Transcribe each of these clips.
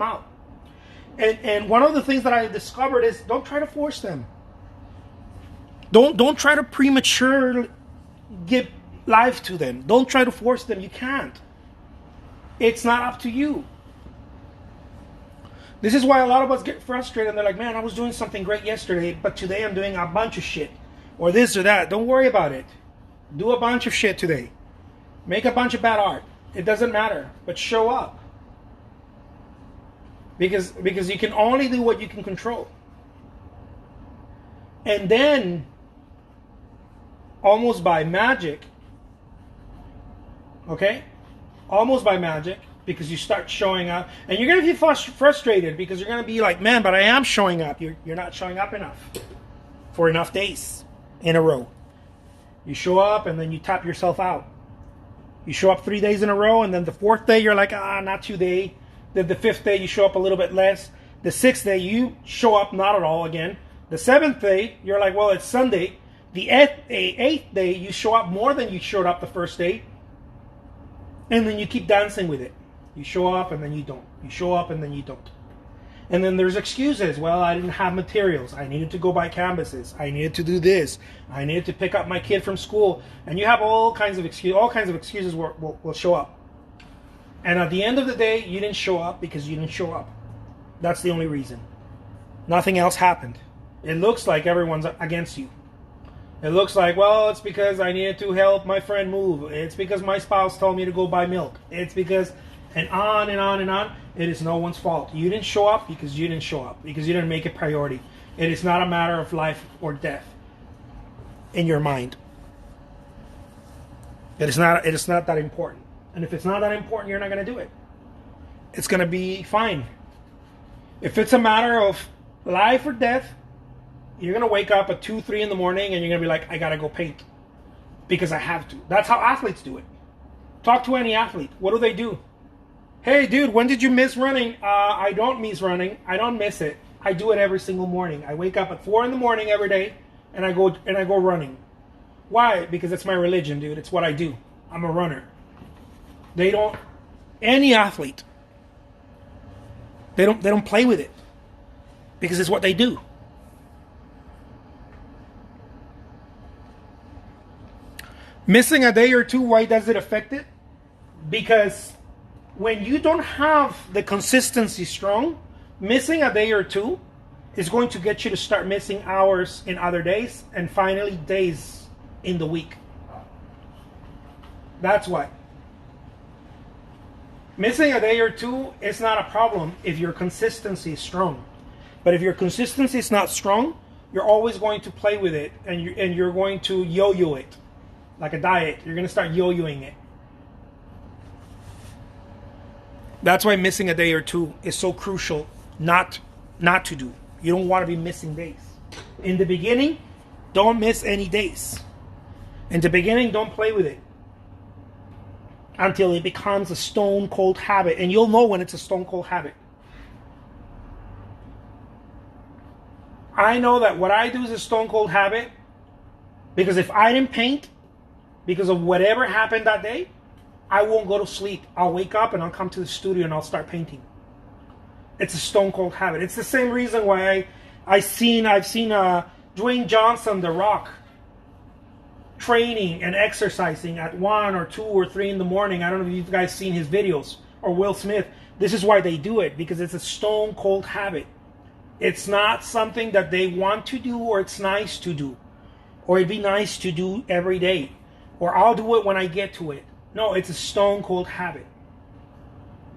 out. And one of the things that I discovered is don't try to force them. Don't try to prematurely give life to them. Don't try to force them. You can't. It's not up to you. This is why a lot of us get frustrated and they're like, man, I was doing something great yesterday, but today I'm doing a bunch of shit. Or this or that. Don't worry about it. Do a bunch of shit today. Make a bunch of bad art. It doesn't matter. But show up. Because you can only do what you can control. And then, almost by magic, okay? Almost by magic, because you start showing up, and you're going to be frustrated because you're going to be like, man, but I am showing up. You're not showing up enough for enough days in a row. You show up and then you tap yourself out. You show up 3 days in a row, and then the fourth day you're like, not today. Then the fifth day you show up a little bit less. The sixth day you show up not at all again. The seventh day you're like, well, it's Sunday. The eighth day you show up more than you showed up the first day. And then you keep dancing with it. You show up and then you don't. You show up and then you don't. And then there's excuses. Well, I didn't have materials. I needed to go buy canvases. I needed to do this. I needed to pick up my kid from school. And you have all kinds of excuses will show up. And at the end of the day, you didn't show up because you didn't show up. That's the only reason. Nothing else happened. It looks like everyone's against you. It looks like, well, it's because I needed to help my friend move. It's because my spouse told me to go buy milk. It's because, and on and on and on. It is no one's fault. You didn't show up because you didn't show up. Because you didn't make it priority. It is not a matter of life or death in your mind. It is not that important. And if it's not that important, you're not going to do it. It's going to be fine. If it's a matter of life or death, you're going to wake up at 2, 3 in the morning and you're going to be like, I got to go paint. Because I have to. That's how athletes do it. Talk to any athlete. What do? Hey, dude, when did you miss running? I don't miss running. I don't miss it. I do it every single morning. I wake up at 4 in the morning every day and I go running. Why? Because it's my religion, dude. It's what I do. I'm a runner. Any athlete, they don't play with it because it's what they do. Missing a day or two, why does it affect it? Because when you don't have the consistency strong, missing a day or two is going to get you to start missing hours in other days and finally days in the week. That's why. Missing a day or two is not a problem if your consistency is strong. But if your consistency is not strong, you're always going to play with it and you're going to yo-yo it. Like a diet. You're going to start yo-yoing it. That's why missing a day or two is so crucial not to do. You don't want to be missing days. In the beginning, don't miss any days. In the beginning, don't play with it. Until it becomes a stone cold habit. And you'll know when it's a stone cold habit. I know that what I do is a stone cold habit. Because if I didn't paint, because of whatever happened that day, I won't go to sleep. I'll wake up and I'll come to the studio and I'll start painting. It's a stone cold habit. It's the same reason why I've seen Dwayne Johnson, The Rock, training and exercising at 1 or 2 or 3 in the morning. I don't know if you guys seen his videos, or Will Smith. This is why they do it, because it's a stone cold habit. It's not something that they want to do or it's nice to do, or it'd be nice to do every day, or I'll do it when I get to it. No, it's a stone cold habit.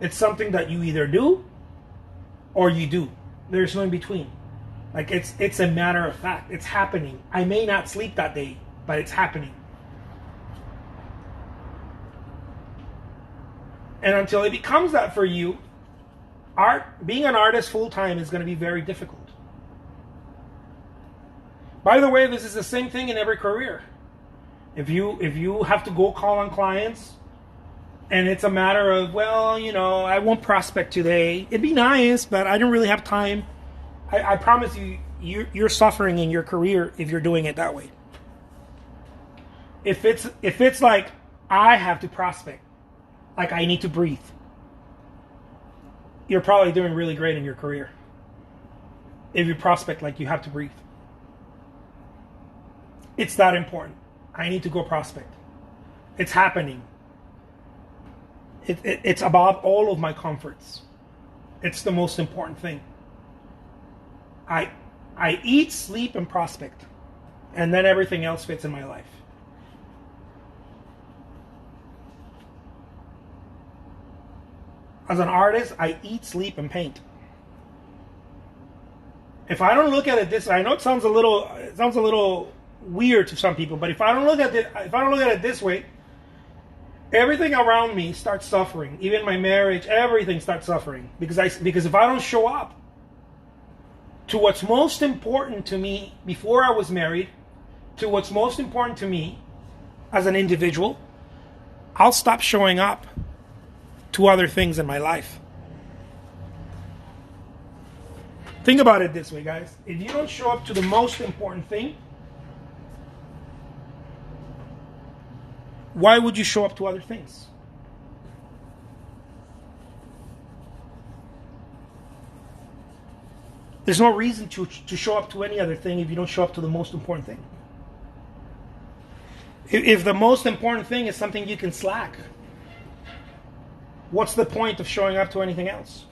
It's something that you either do or you do. There's no in between. Like it's a matter of fact. It's happening. I may not sleep that day, but it's happening. And until it becomes that for you, being an artist full-time is going to be very difficult. By the way, this is the same thing in every career. If you have to go call on clients, and it's a matter of, well, I won't prospect today. It'd be nice, but I don't really have time. I promise you're suffering in your career if you're doing it that way. If it's like I have to prospect, like I need to breathe. you're probably doing really great in your career. If you prospect like you have to breathe. It's that important. I need to go prospect. It's happening. It's above all of my comforts. It's the most important thing. I eat, sleep, and prospect. And then everything else fits in my life. As an artist, I eat, sleep, and paint. If I don't look at it this, I know it sounds a little weird to some people, but if I don't look at it this way, everything around me starts suffering. Even my marriage, everything starts suffering because if I don't show up to what's most important to me before I was married, to what's most important to me as an individual, I'll stop showing up to other things in my life. Think about it this way, guys. If you don't show up to the most important thing, why would you show up to other things? There's no reason to show up to any other thing if you don't show up to the most important thing. If the most important thing is something you can slack, what's the point of showing up to anything else?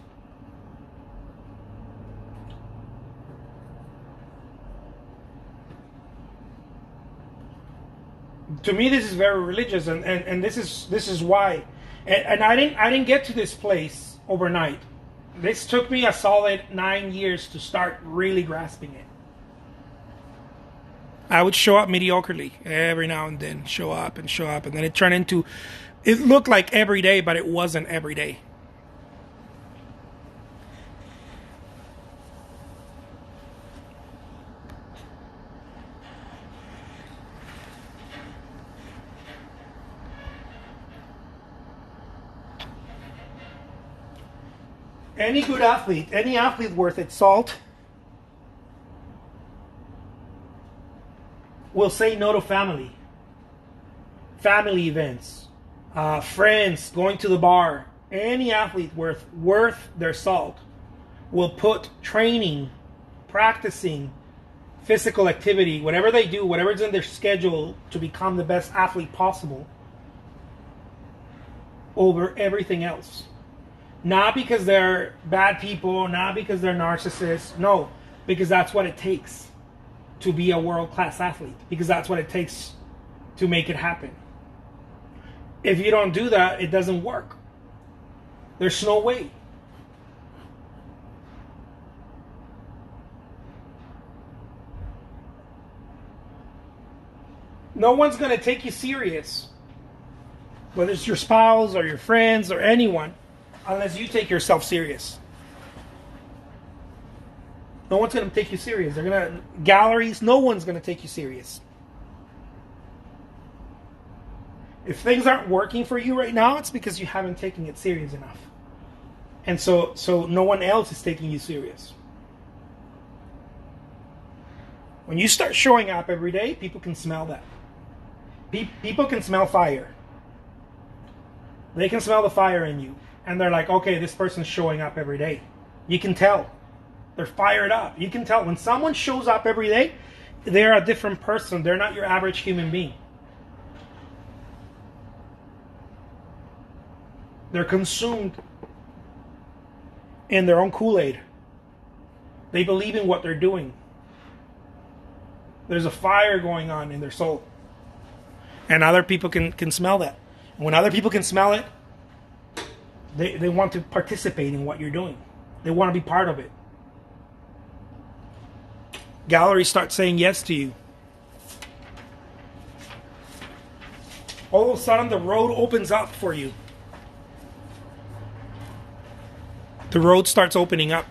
To me, this is very religious, and this is why. And I didn't get to this place overnight. This took me a solid 9 years to start really grasping it. I would show up mediocrely every now and then, show up, and then it turned into, it looked like every day, but it wasn't every day. Any good athlete, any athlete worth its salt, will say no to family events, friends, going to the bar. Any athlete worth their salt will put training, practicing, physical activity, whatever they do, whatever's in their schedule to become the best athlete possible, over everything else. Not because they're bad people, not because they're narcissists. No, because that's what it takes to be a world-class athlete. Because that's what it takes to make it happen. If you don't do that, it doesn't work. There's no way. No one's going to take you serious, whether it's your spouse or your friends or anyone, unless you take yourself serious. No one's going to take you serious. They're going to, galleries, no one's going to take you serious. If things aren't working for you right now, it's because you haven't taken it serious enough. And so no one else is taking you serious. When you start showing up every day, people can smell that. People can smell fire. They can smell the fire in you. And they're like, okay, this person's showing up every day. You can tell. They're fired up. You can tell. When someone shows up every day, they're a different person. They're not your average human being. They're consumed in their own Kool-Aid. They believe in what they're doing. There's a fire going on in their soul. And other people can smell that. And when other people can smell it, they want to participate in what you're doing. They want to be part of it. Galleries start saying yes to you. All of a sudden, the road opens up for you. The road starts opening up.